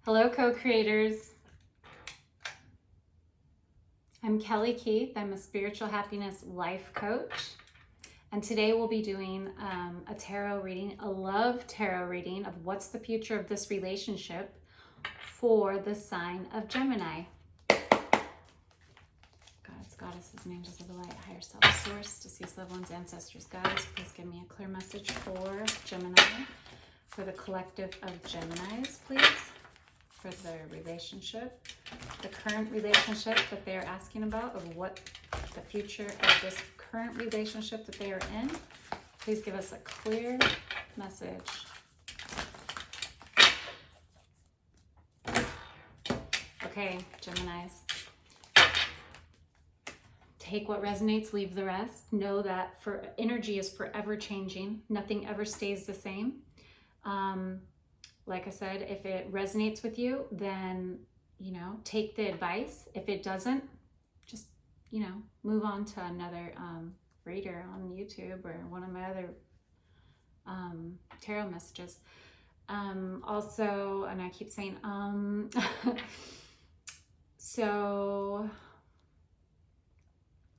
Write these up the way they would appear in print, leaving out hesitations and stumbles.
Hello, co-creators. I'm Kelly Keith. I'm a spiritual happiness life coach. And today we'll be doing a tarot reading, a love tarot reading of what's the future of this relationship for the sign of Gemini. Gods, goddesses, and angels of the light, higher self, source, deceased loved ones, ancestors, guides, please give me a clear message for Gemini, for the collective of Geminis, please. For their relationship, the current relationship that they're asking about, of what the future of this current relationship that they are in. Please give us a clear message. Okay, Geminis. Take what resonates, leave the rest. Know that energy is forever changing. Nothing ever stays the same. Like I said, if it resonates with you, then, take the advice. If it doesn't, just, move on to another reader on YouTube or one of my other tarot messages. Also, and I keep saying, so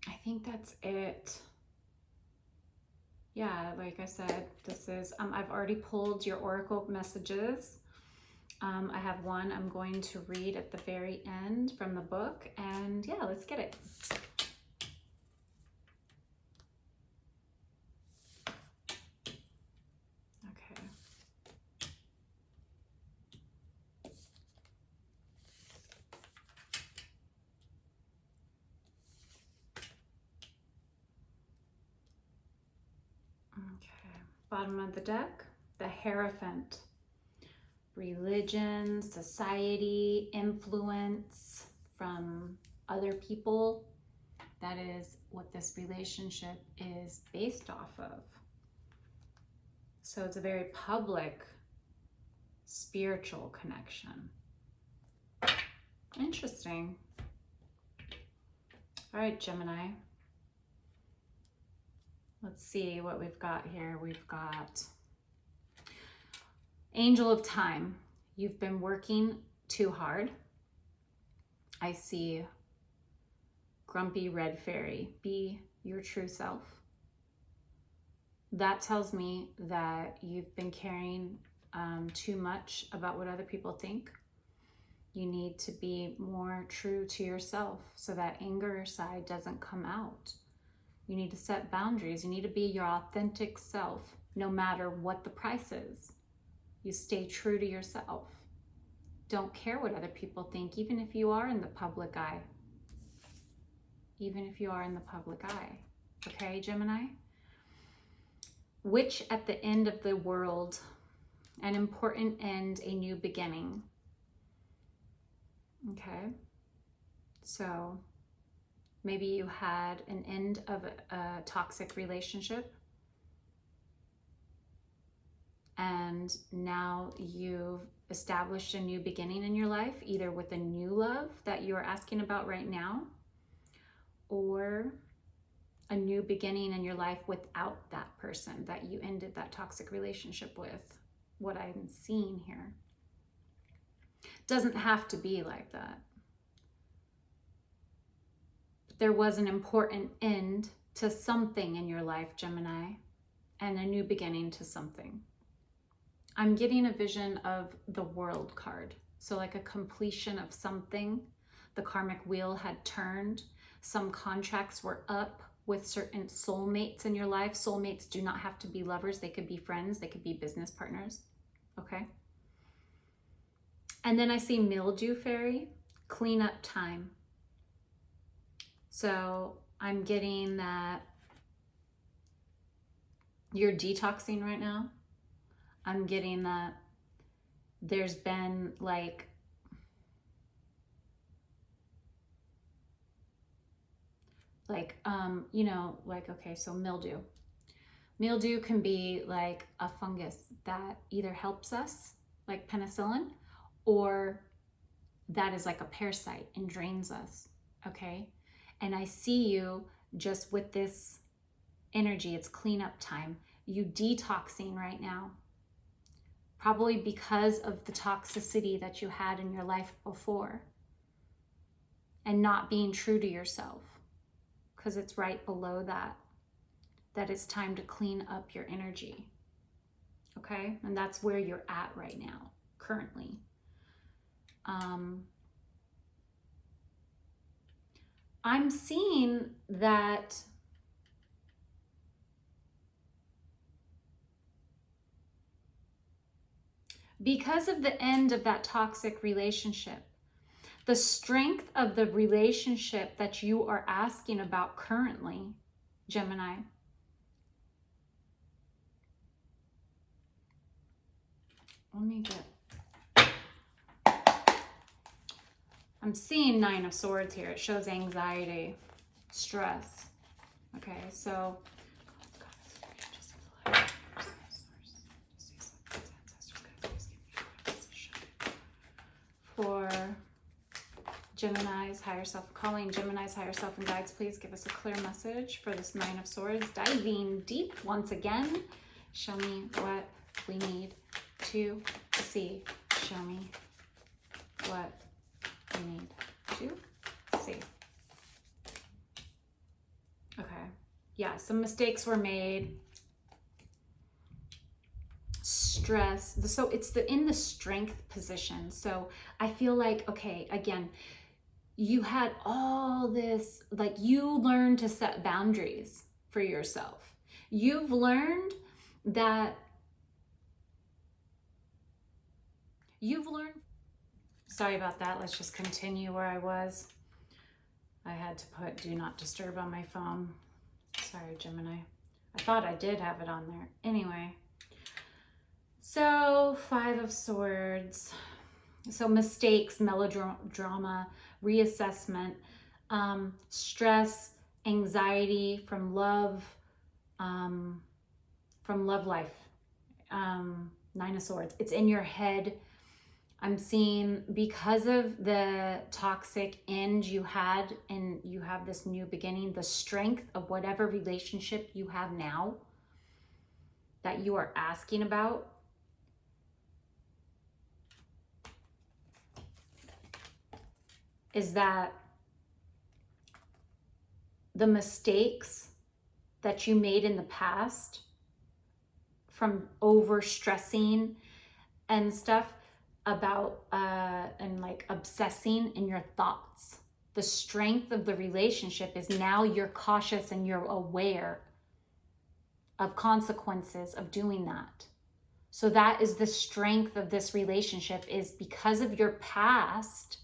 I think that's it. Yeah, like I said, this is, I've already pulled your oracle messages. I have one I'm going to read at the very end from the book, and yeah, let's get it. Okay. Okay, bottom of the deck, the Hierophant. Religion, society, influence from other people. That is what this relationship is based off of. So it's a very public, spiritual connection. Interesting. All right, Gemini. Let's see what we've got here. We've got Angel of Time. You've been working too hard. I see Grumpy Red Fairy. Be your true self. That tells me that you've been caring too much about what other people think. You need to be more true to yourself so that anger side doesn't come out. You need to set boundaries. You need to be your authentic self, no matter what the price is. You stay true to yourself. Don't care what other people think, even if you are in the public eye. Even if you are in the public eye. Okay, Gemini? Witch at the end of the world. An important end, a new beginning. Okay. So maybe you had an end of a toxic relationship, and now you've established a new beginning in your life, either with a new love that you're asking about right now, or a new beginning in your life without that person that you ended that toxic relationship with. What I'm seeing here. Doesn't have to be like that. There was an important end to something in your life, Gemini, and a new beginning to something. I'm getting a vision of the World card. So like a completion of something. The karmic wheel had turned. Some contracts were up with certain soulmates in your life. Soulmates do not have to be lovers. They could be friends. They could be business partners. Okay. And then I see Mildew Fairy, cleanup time. So I'm getting that you're detoxing right now. I'm getting that there's been like okay, so mildew. Mildew can be like a fungus that either helps us, like penicillin, or that is like a parasite and drains us, okay? And I see you just with this energy, it's cleanup time. You detoxing right now. probably because of the toxicity that you had in your life before and not being true to yourself, because it's right below that it's time to clean up your energy. Okay? And that's where you're at right now, currently. I'm seeing that because of the end of that toxic relationship, the strength of the relationship that you are asking about currently, Gemini, let me get, I'm seeing 9 of Swords here. It shows anxiety, stress. Okay, so for Gemini's higher self, calling Gemini's higher self and guides, please give us a clear message for this 9 of Swords. Diving deep once again. Show me what we need to see. Show me what we need to see. Okay. Yeah, some mistakes were made. Stress. So it's in the strength position. So I feel like, okay, again, you had all this, like, you learned to set boundaries for yourself. You've learned that sorry about that. Let's just continue where I was. I had to put do not disturb on my phone. Sorry, Gemini. I thought I did have it on there. Anyway. So 5 of Swords. So mistakes, melodrama, reassessment, stress, anxiety from love life. 9 of Swords. It's in your head. I'm seeing because of the toxic end you had and you have this new beginning, the strength of whatever relationship you have now that you are asking about, is that the mistakes that you made in the past from overstressing and stuff about and like obsessing in your thoughts, the strength of the relationship is now you're cautious and you're aware of consequences of doing that. So that is the strength of this relationship, is because of your past,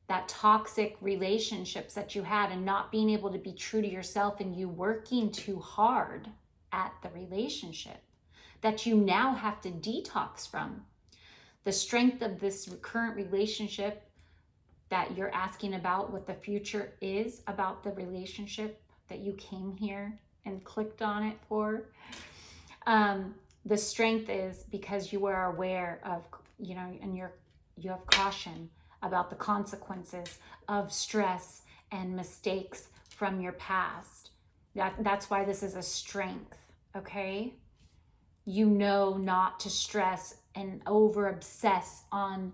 that toxic relationships that you had and not being able to be true to yourself and you working too hard at the relationship that you now have to detox from. The strength of this current relationship that you're asking about, what the future is about the relationship that you came here and clicked on it for. The strength is because you are aware of, and you have caution about the consequences of stress and mistakes from your past. That's why this is a strength, okay? You know not to stress and over obsess on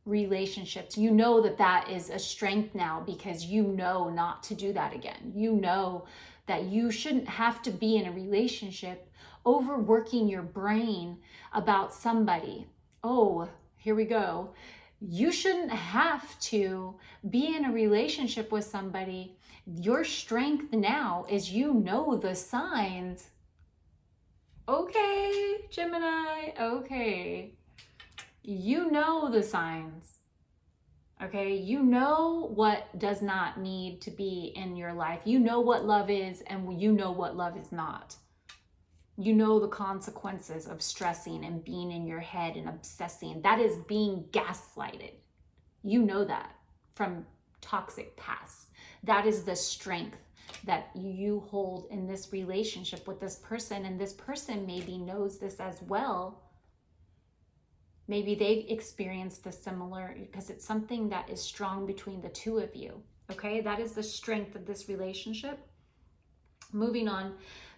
relationships. You know that is a strength now because you know not to do that again. You know that you shouldn't have to be in a relationship overworking your brain about somebody. Oh, here we go. You shouldn't have to be in a relationship with somebody. Your strength now is you know the signs. Okay, Gemini, okay. You know the signs, okay? You know what does not need to be in your life. You know what love is and you know what love is not. You know the consequences of stressing and being in your head and obsessing. That is being gaslighted. You know that from toxic past. That is the strength that you hold in this relationship with this person, and this person maybe knows this as well. Maybe they experienced the similar, because it's something that is strong between the two of you, okay? That is the strength of this relationship. Moving on,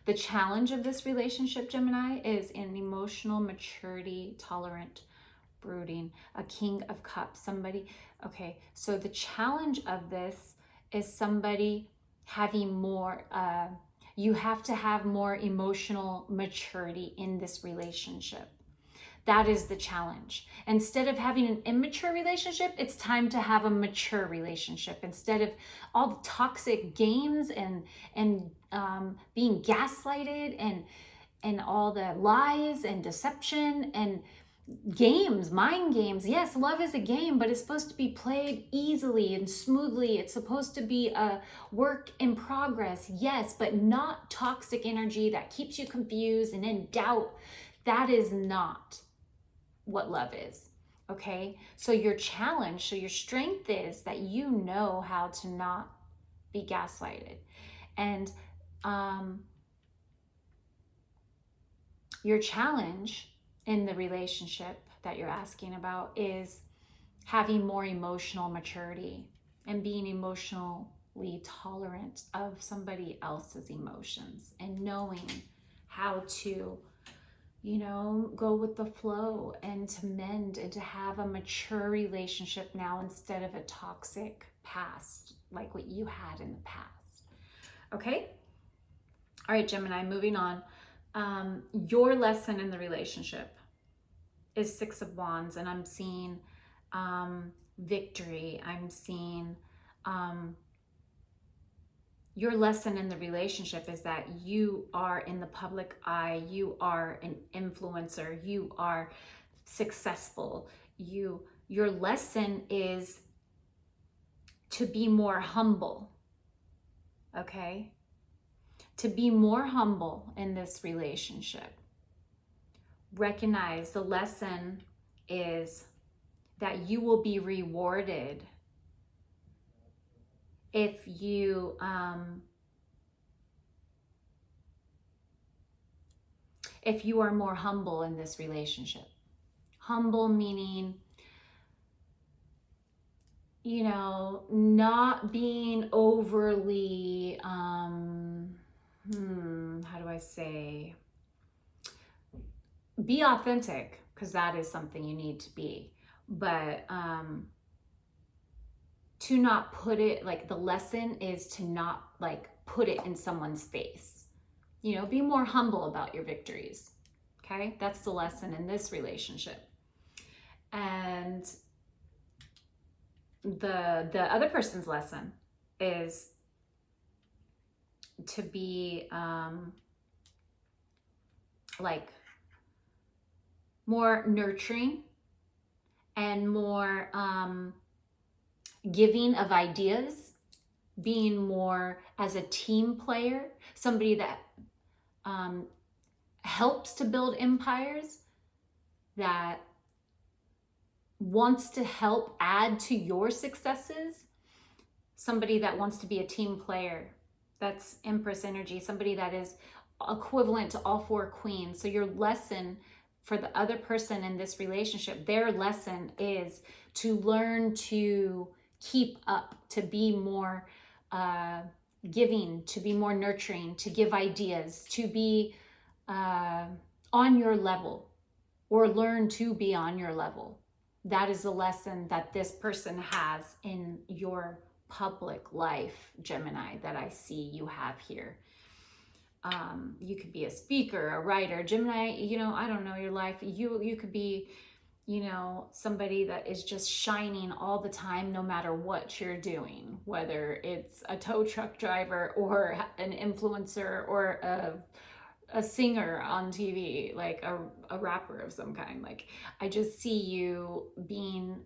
The challenge of this relationship, Gemini, is an emotional maturity, tolerant, brooding, a king of cups, somebody. Okay, so the challenge of this is somebody having more, you have to have more emotional maturity in this relationship. That is the challenge. Instead of having an immature relationship, it's time to have a mature relationship. Instead of all the toxic games and being gaslighted and all the lies and deception and games, mind games. Yes, love is a game, but it's supposed to be played easily and smoothly. It's supposed to be a work in progress. Yes, but not toxic energy that keeps you confused and in doubt. That is not what love is. Okay, so your challenge, so your strength is that you know how to not be gaslighted. And your challenge in the relationship that you're asking about is having more emotional maturity and being emotionally tolerant of somebody else's emotions and knowing how to, you know, go with the flow and to mend and to have a mature relationship now instead of a toxic past like what you had in the past. Okay? All right, Gemini, moving on. Your lesson in the relationship is Six of Wands, and I'm seeing victory. I'm seeing your lesson in the relationship is that you are in the public eye. You are an influencer. You are successful. Your lesson is to be more humble. Okay? To be more humble in this relationship. Recognize the lesson is that you will be rewarded if you are more humble in this relationship. Humble meaning, you know, not being overly how do I say, be authentic, because that is something you need to be, but to not put it, like, the lesson is to not like put it in someone's face. You know, be more humble about your victories. Okay, that's the lesson in this relationship. And the other person's lesson is to be like more nurturing and more giving of ideas, being more as a team player, somebody that helps to build empires, that wants to help add to your successes, somebody that wants to be a team player. That's Empress energy, somebody that is equivalent to all four queens. So your lesson for the other person in this relationship, their lesson is to learn to keep up, to be more giving, to be more nurturing, to give ideas, to be on your level, or learn to be on your level. That is the lesson that this person has in your public life, Gemini, that I see you have here. You could be a speaker, a writer, Gemini, you know, I don't know your life. You could be, you know, somebody that is just shining all the time, no matter what you're doing, whether it's a tow truck driver or an influencer or a singer on TV, like a rapper of some kind. Like, I just see you being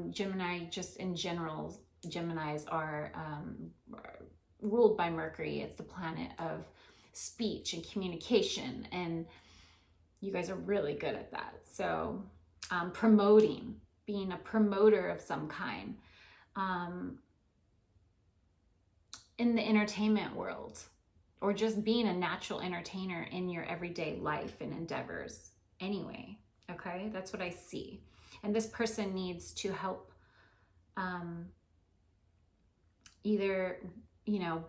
Gemini. Just in general, Geminis are ruled by Mercury. It's the planet of speech and communication, and you guys are really good at that. So promoting, being a promoter of some kind in the entertainment world, or just being a natural entertainer in your everyday life and endeavors anyway. Okay, that's what I see. And this person needs to help either, you know,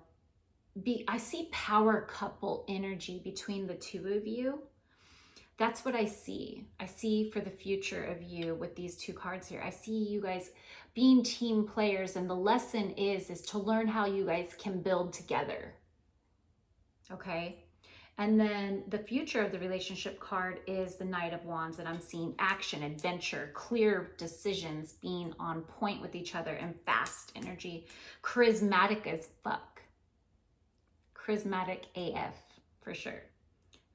I see power couple energy between the two of you. That's what I see. I see for the future of you with these two cards here. I see you guys being team players, and the lesson is to learn how you guys can build together. Okay? And then the future of the relationship card is the Knight of Wands, and I'm seeing action, adventure, clear decisions, being on point with each other, and fast energy. Charismatic as fuck. Charismatic AF for sure.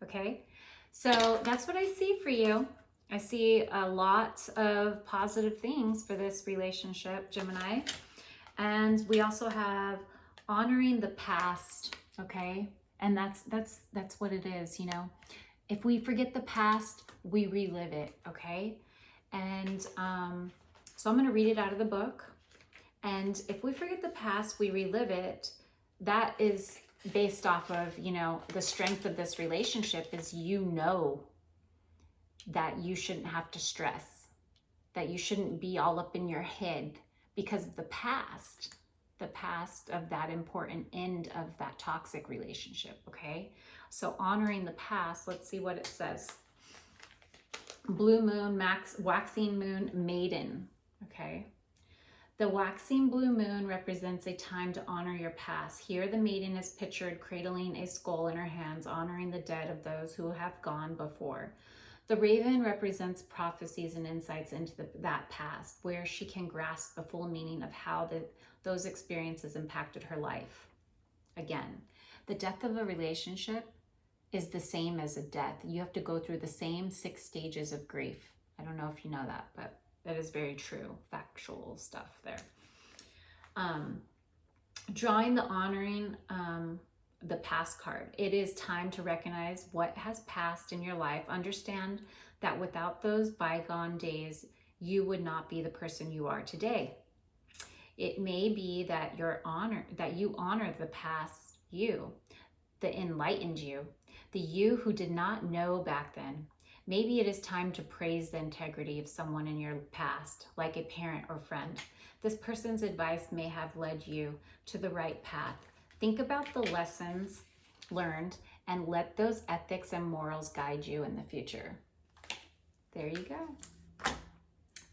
Okay? So that's what I see for you. I see a lot of positive things for this relationship, Gemini. And we also have honoring the past, okay? And that's what it is, you know. If we forget the past, we relive it, okay? And so I'm going to read it out of the book. And if we forget the past, we relive it. That is based off of, you know, the strength of this relationship is, you know, that you shouldn't have to stress, that you shouldn't be all up in your head because of the past of that important end of that toxic relationship, okay? So honoring the past, let's see what it says. Blue moon, waxing moon, maiden, okay? The waxing blue moon represents a time to honor your past. Here the maiden is pictured cradling a skull in her hands, honoring the dead of those who have gone before. The raven represents prophecies and insights into that past, where she can grasp the full meaning of how those experiences impacted her life. Again, the death of a relationship is the same as a death. You have to go through the same 6 stages of grief. I don't know if you know that, but that is very true, factual stuff there. Drawing the honoring the past card. It is time to recognize what has passed in your life. Understand that without those bygone days, you would not be the person you are today. It may be that you honor the past you, the enlightened you, the you who did not know back then. Maybe it is time to praise the integrity of someone in your past, like a parent or friend. This person's advice may have led you to the right path. Think about the lessons learned and let those ethics and morals guide you in the future. There you go.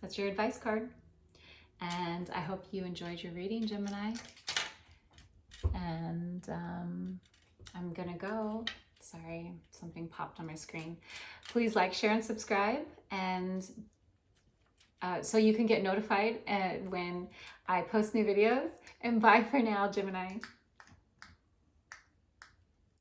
That's your advice card. And I hope you enjoyed your reading, Gemini. And I'm going to go. Sorry, something popped on my screen. Please like, share, and subscribe. And so you can get notified when I post new videos. And bye for now, Gemini.